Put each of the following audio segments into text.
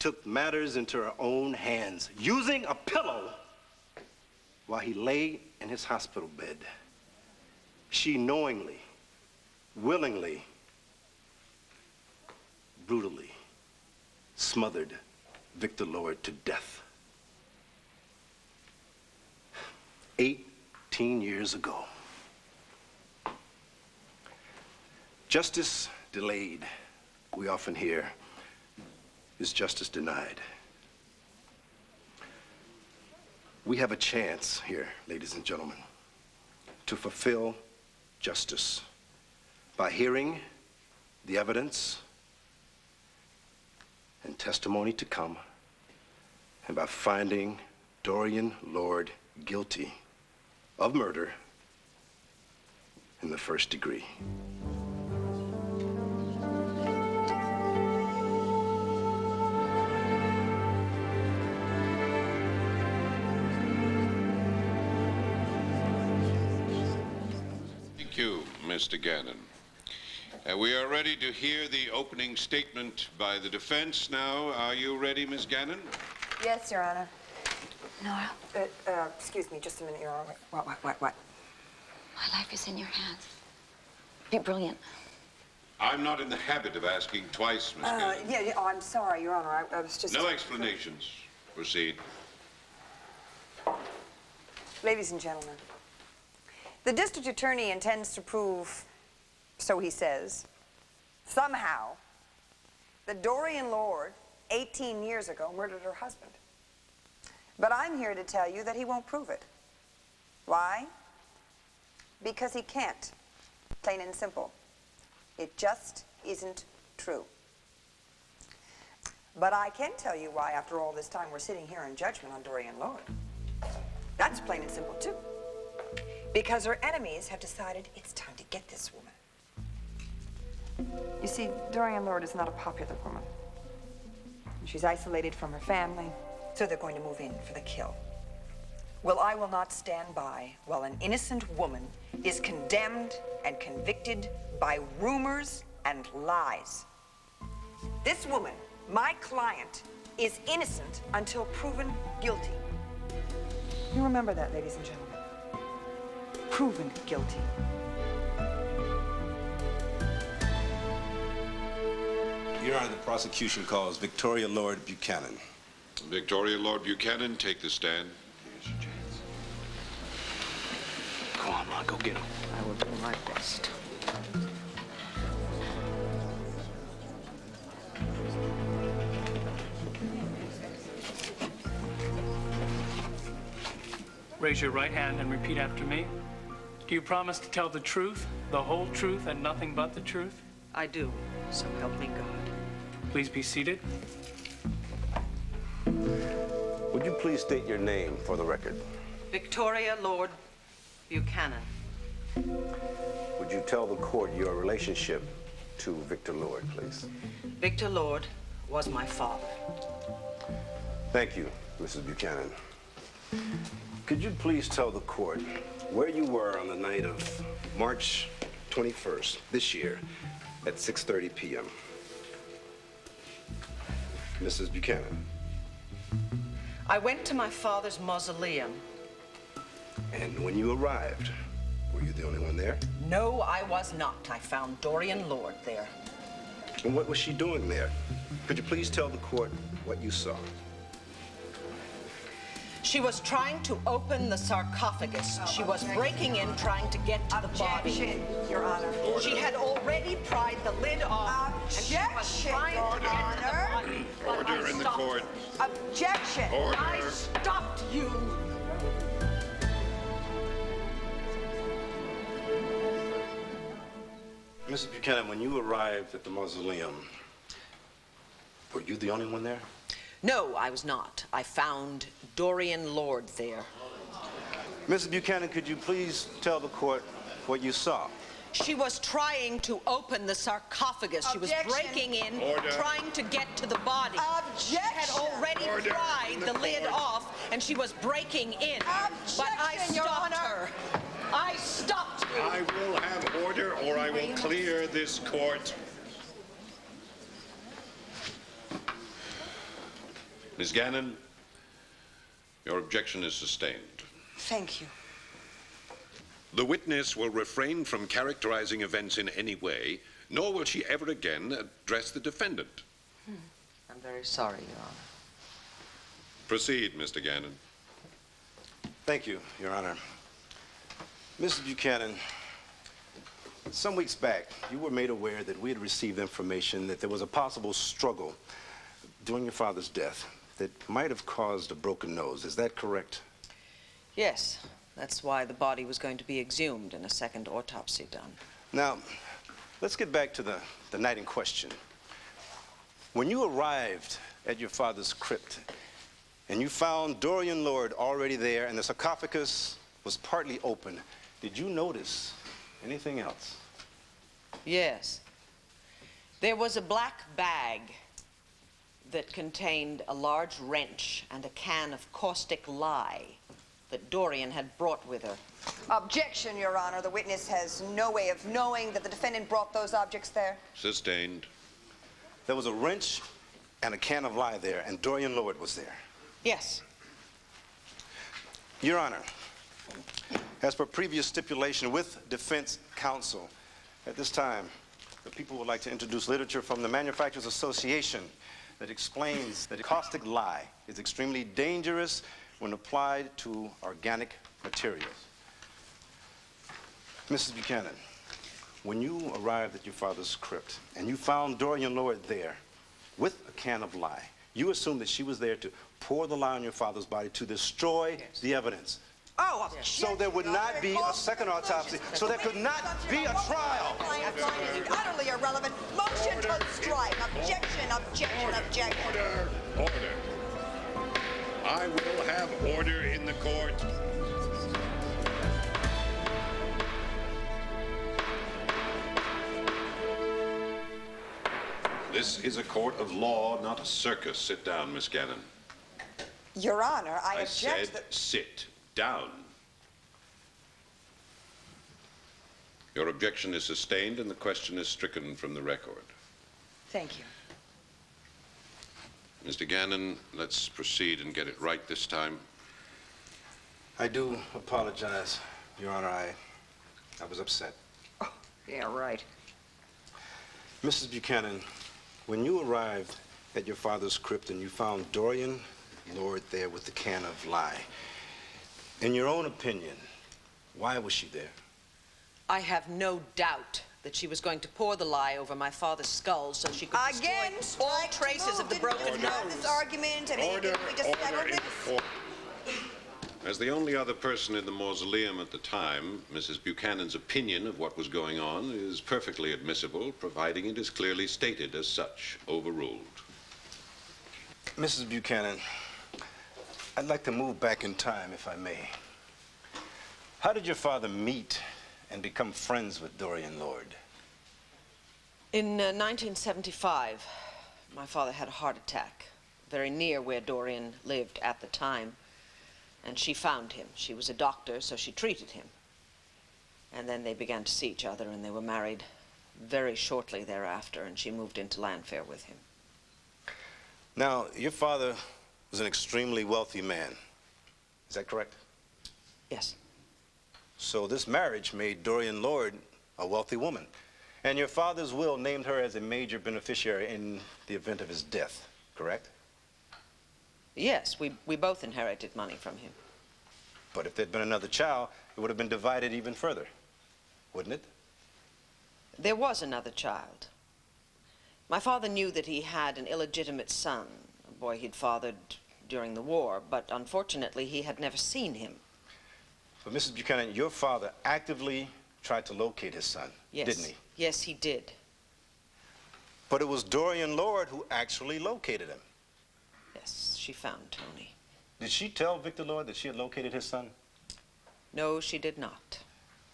took matters into her own hands, using a pillow while he lay in his hospital bed. She knowingly, willingly, brutally smothered Victor Lord to death. 18 years ago. Justice delayed, we often hear, is justice denied. We have a chance here, ladies and gentlemen, to fulfill justice by hearing the evidence and testimony to come, and by finding Dorian Lord guilty of murder in the first degree. Thank you, Mr. Gannon. We are ready to hear the opening statement by the defense now. Are you ready, Ms. Gannon? Yes, Your Honor. Nora, Excuse me, just a minute, Your Honor. What? my life is in your hands. Be brilliant. I'm not in the habit of asking twice, Ms. Gannon. Yeah, oh, I'm sorry, Your Honor. I was just... No explanations. Proceed. Ladies and gentlemen, the district attorney intends to prove, so he says, somehow, that Dorian Lord, 18 years ago, murdered her husband. But I'm here to tell you that he won't prove it. Why? Because he can't. Plain and simple. It just isn't true. But I can tell you why, after all this time, we're sitting here in judgment on Dorian Lord. That's plain and simple, too. Because her enemies have decided it's time to get this woman. You see, Dorian Lord is not a popular woman. She's isolated from her family, so they're going to move in for the kill. Well, I will not stand by while an innocent woman is condemned and convicted by rumors and lies. This woman, my client, is innocent until proven guilty. You remember that, ladies and gentlemen. Proven guilty. Your Honor, the prosecution calls Victoria Lord Buchanan. Victoria Lord Buchanan, take the stand. Here's your chance. Go on, Ma, go get him. I will do my best. Raise your right hand and repeat after me. Do you promise to tell the truth, the whole truth, and nothing but the truth? I do, so help me God. Please be seated. Would you please state your name for the record? Victoria Lord Buchanan. Would you tell the court your relationship to Victor Lord, please? Victor Lord was my father. Thank you, Mrs. Buchanan. Could you please tell the court where you were on the night of March 21st, this year, at 6:30 p.m.? Mrs. Buchanan. I went to my father's mausoleum. And when you arrived, were you the only one there? No, I was not. I found Dorian Lord there. And what was she doing there? Could you please tell the court what you saw? She was trying to open the sarcophagus. She was breaking in, trying to get to the body. Objection, Your Honor. She had already pried the lid off, and she was trying to get to the body. But Order I in the stopped court. her. Objection. Order. I stopped you. Mrs. Buchanan, when you arrived at the mausoleum, were you the only one there? No, I was not. I found Dorian Lord there. Mrs. Buchanan, could you please tell the court what you saw? She was trying to open the sarcophagus. She was Objection. breaking in, Order. trying to get to the body. She had already Order pried in the the lid court. off, and she was breaking in. But I Objection, Your stopped Honor. her. I stopped you. I will have order, or I will clear this court. Miss Gannon, your objection is sustained. Thank you. The witness will refrain from characterizing events in any way, nor will she ever again address the defendant. I'm very sorry, Your Honor. Proceed, Mr. Gannon. Thank you, Your Honor. Mrs. Buchanan, some weeks back, you were made aware that we had received information that there was a possible struggle during your father's death that might have caused a broken nose. Is that correct? Yes, that's why the body was going to be exhumed and a second autopsy done. Now, let's get back to the night in question. When you arrived at your father's crypt and you found Dorian Lord already there and the sarcophagus was partly open, did you notice anything else? Yes. There was a black bag that contained a large wrench and a can of caustic lye that Dorian had brought with her. Objection, Your Honor. The witness has no way of knowing that the defendant brought those objects there. Sustained. There was a wrench and a can of lye there, and Dorian Lord was there. Yes. Your Honor, as per previous stipulation with defense counsel, at this time, the people would like to introduce literature from the Manufacturers Association that explains that caustic lye is extremely dangerous when applied to organic materials. Mrs. Buchanan, when you arrived at your father's crypt and you found Dorian Lord there with a can of lye, you assumed that she was there to pour the lye on your father's body to destroy the evidence. Oh, objection. So there would not be a second autopsy. So there could not be a trial. Client's line is utterly irrelevant. Motion to strike. Objection, objection, objection. Order, order. I will have order in the court. This is a court of law, not a circus. Sit down, Miss Gannon. Your Honor, I I object said that... sit down. Your objection is sustained and the question is stricken from the record. Thank you. Mr. Gannon, let's proceed and get it right this time. I do apologize, Your Honor. I was upset. Oh, yeah, right. Mrs. Buchanan, when you arrived at your father's crypt and you found Dorian Lord there with the can of lye, in your own opinion, why was she there? I have no doubt that she was going to pour the lye over my father's skull so she could Again, destroy all traces of the broken nose. This argument, I mean, Order, we just settled order in this. the court. As the only other person in the mausoleum at the time, Mrs. Buchanan's opinion of what was going on is perfectly admissible, providing it is clearly stated as such. Overruled. Mrs. Buchanan, I'd like to move back in time, if I may. How did your father meet and become friends with Dorian Lord? In 1975, my father had a heart attack, very near where Dorian lived at the time, and she found him. She was a doctor, so she treated him. And then they began to see each other, and they were married very shortly thereafter, and she moved into Landfair with him. Now, your father was an extremely wealthy man. Is that correct? Yes. So this marriage made Dorian Lord a wealthy woman. And your father's will named her as a major beneficiary in the event of his death, correct? Yes, we both inherited money from him. But if there'd been another child, it would have been divided even further, wouldn't it? There was another child. My father knew that he had an illegitimate son, a boy he'd fathered during the war, but unfortunately he had never seen him. But Mrs. Buchanan, your father actively tried to locate his son, Yes. didn't he? Yes, he did. But it was Dorian Lord who actually located him. Yes, she found Tony. Did she tell Victor Lord that she had located his son? No, she did not.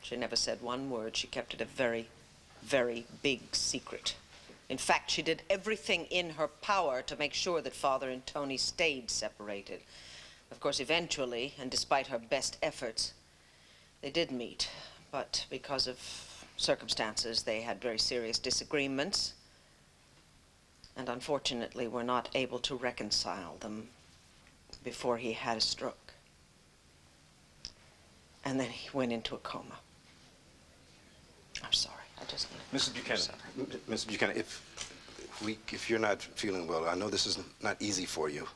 She never said one word. She kept it a very, very big secret. In fact, she did everything in her power to make sure that Father and Tony stayed separated. Of course, eventually, and despite her best efforts, they did meet. But because of circumstances, they had very serious disagreements. And unfortunately, we're not able to reconcile them before he had a stroke. And then he went into a coma. I'm sorry. I just need to... Mrs. Buchanan, Mrs. Buchanan, if you're not feeling well, I know this is not easy for you.